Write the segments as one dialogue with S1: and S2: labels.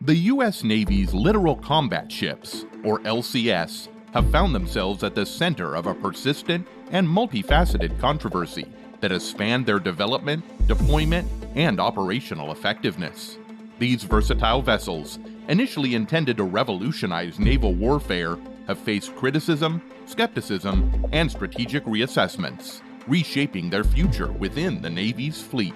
S1: The U.S. Navy's littoral combat ships, or LCS, have found themselves at the center of a persistent and multifaceted controversy that has spanned their development, deployment, and operational effectiveness. These versatile vessels, initially intended to revolutionize naval warfare, have faced criticism, skepticism, and strategic reassessments, reshaping their future within the Navy's fleet.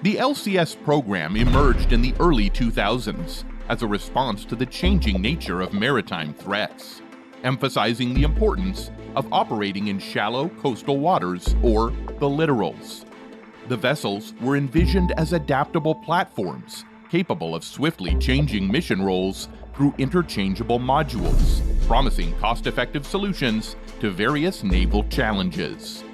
S1: The LCS program emerged in the early 2000s as a response to the changing nature of maritime threats, emphasizing the importance of operating in shallow coastal waters, or the littorals. The vessels were envisioned as adaptable platforms, capable of swiftly changing mission roles through interchangeable modules, promising cost-effective solutions to various naval challenges.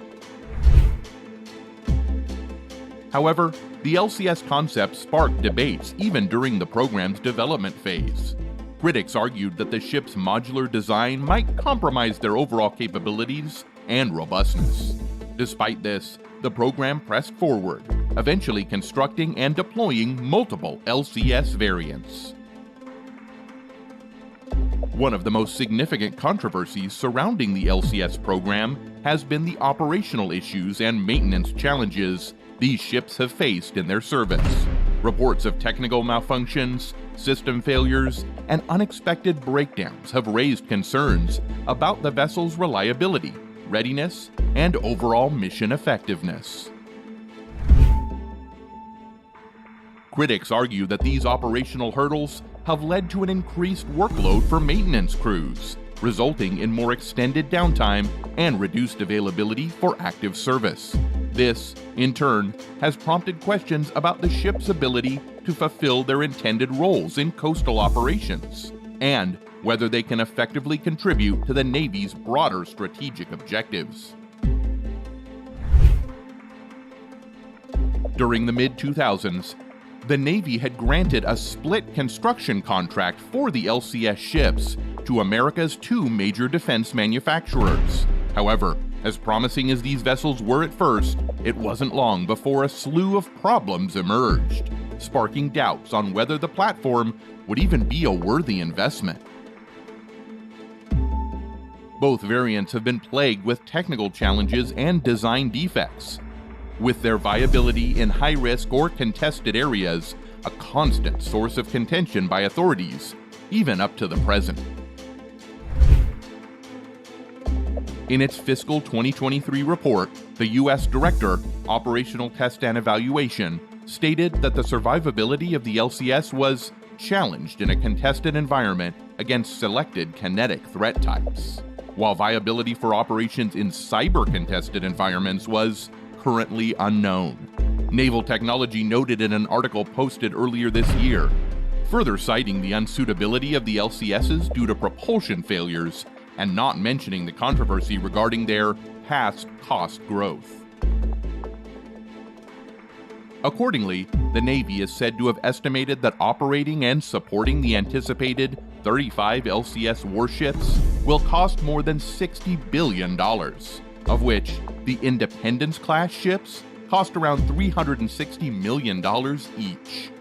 S1: However, the LCS concept sparked debates even during the program's development phase. Critics argued that the ship's modular design might compromise their overall capabilities and robustness. Despite this, the program pressed forward, eventually constructing and deploying multiple LCS variants. One of the most significant controversies surrounding the LCS program has been the operational issues and maintenance challenges these ships have faced in their service. Reports of technical malfunctions, system failures, and unexpected breakdowns have raised concerns about the vessel's reliability, readiness, and overall mission effectiveness. Critics argue that these operational hurdles have led to an increased workload for maintenance crews, resulting in more extended downtime and reduced availability for active service. This, in turn, has prompted questions about the ship's ability to fulfill their intended roles in coastal operations, and whether they can effectively contribute to the Navy's broader strategic objectives. During the mid-2000s, the Navy had granted a split construction contract for the LCS ships to America's two major defense manufacturers. However, as promising as these vessels were at first, it wasn't long before a slew of problems emerged, sparking doubts on whether the platform would even be a worthy investment. Both variants have been plagued with technical challenges and design defects, with their viability in high-risk or contested areas a constant source of contention by authorities, even up to the present. In its fiscal 2023 report, the U.S. Director, Operational Test and Evaluation, stated that the survivability of the LCS was challenged in a contested environment against selected kinetic threat types, while viability for operations in cyber-contested environments was currently unknown. Naval Technology noted in an article posted earlier this year, further citing the unsuitability of the LCSs due to propulsion failures and not mentioning the controversy regarding their past cost growth. Accordingly, the Navy is said to have estimated that operating and supporting the anticipated 35 LCS warships will cost more than $60 billion, of which the Independence-class ships cost around $360 million each.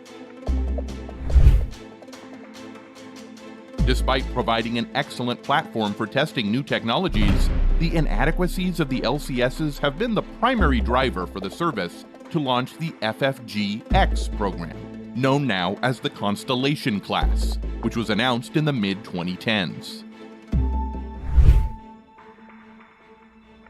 S1: Despite providing an excellent platform for testing new technologies, the inadequacies of the LCSs have been the primary driver for the service to launch the FFG-X program, known now as the Constellation class, which was announced in the mid-2010s.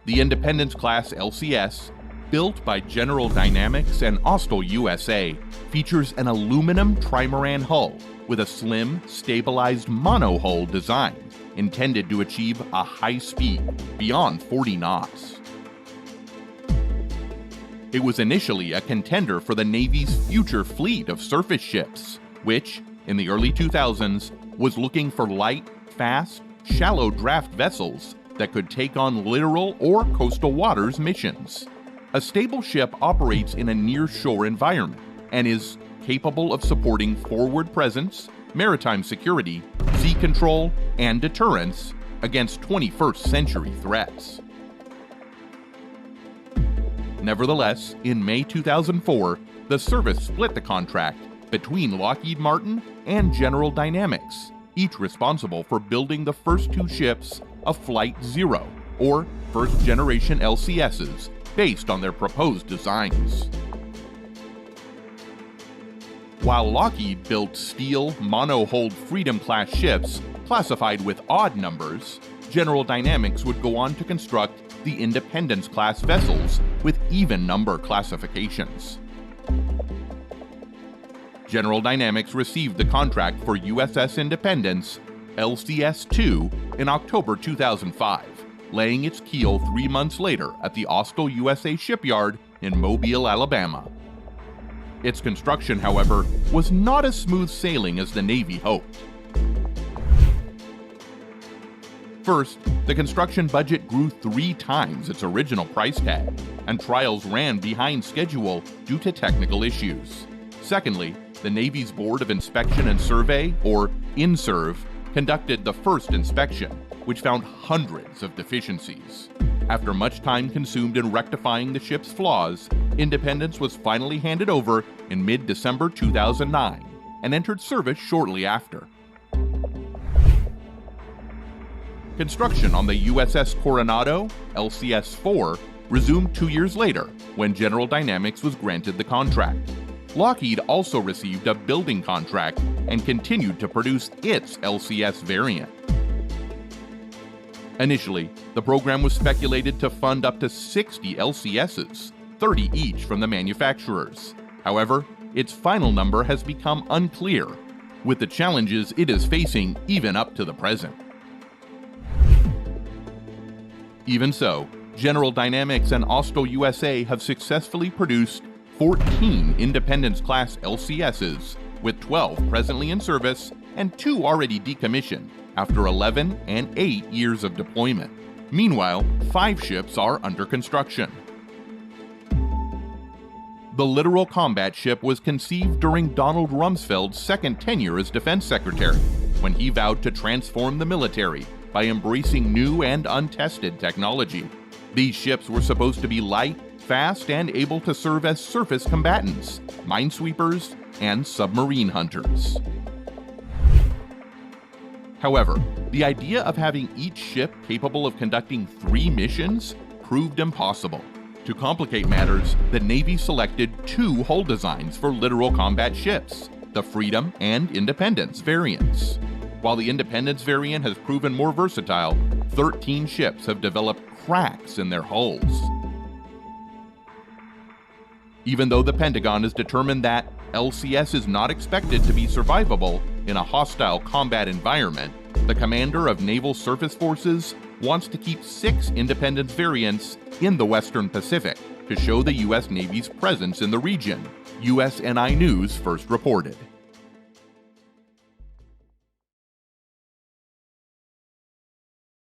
S1: The Independence-class LCS, built by General Dynamics and Austal USA, features an aluminum trimaran hull with a slim, stabilized monohull design intended to achieve a high speed beyond 40 knots. It was initially a contender for the Navy's future fleet of surface ships, which, in the early 2000s, was looking for light, fast, shallow draft vessels that could take on littoral or coastal waters missions. A stable ship operates in a near-shore environment and is capable of supporting forward presence, maritime security, sea control, and deterrence against 21st century threats. Nevertheless, in May 2004, the service split the contract between Lockheed Martin and General Dynamics, each responsible for building the first two ships of Flight Zero, or first-generation LCSs, based on their proposed designs. While Lockheed built steel, monohulled Freedom-class ships classified with odd numbers, General Dynamics would go on to construct the Independence-class vessels with even-number classifications. General Dynamics received the contract for USS Independence, LCS-2, in October 2005, laying its keel 3 months later at the Austal USA shipyard in Mobile, Alabama. Its construction, however, was not as smooth sailing as the Navy hoped. First, the construction budget grew 3 times its original price tag, and trials ran behind schedule due to technical issues. Secondly, the Navy's Board of Inspection and Survey, or INSURV, conducted the first inspection, which found hundreds of deficiencies. After much time consumed in rectifying the ship's flaws, Independence was finally handed over in mid-December 2009 and entered service shortly after. Construction on the USS Coronado, LCS-4, resumed 2 years later when General Dynamics was granted the contract. Lockheed also received a building contract and continued to produce its LCS variant. Initially, the program was speculated to fund up to 60 LCSs, 30 each from the manufacturers. However, its final number has become unclear, with the challenges it is facing even up to the present. Even so, General Dynamics and Austal USA have successfully produced 14 Independence-class LCSs, with 12 presently in service and 2 already decommissioned after 11 and 8 years of deployment. Meanwhile, 5 ships are under construction. The littoral combat ship was conceived during Donald Rumsfeld's second tenure as Defense Secretary, when he vowed to transform the military by embracing new and untested technology. These ships were supposed to be light, fast, and able to serve as surface combatants, minesweepers, and submarine hunters. However, the idea of having each ship capable of conducting 3 missions proved impossible. To complicate matters, the Navy selected 2 hull designs for littoral combat ships, the Freedom and Independence variants. While the Independence variant has proven more versatile, 13 ships have developed cracks in their hulls. Even though the Pentagon has determined that LCS is not expected to be survivable in a hostile combat environment, the commander of Naval Surface Forces wants to keep 6 Independence variants in the Western Pacific to show the U.S. Navy's presence in the region, USNI News first reported.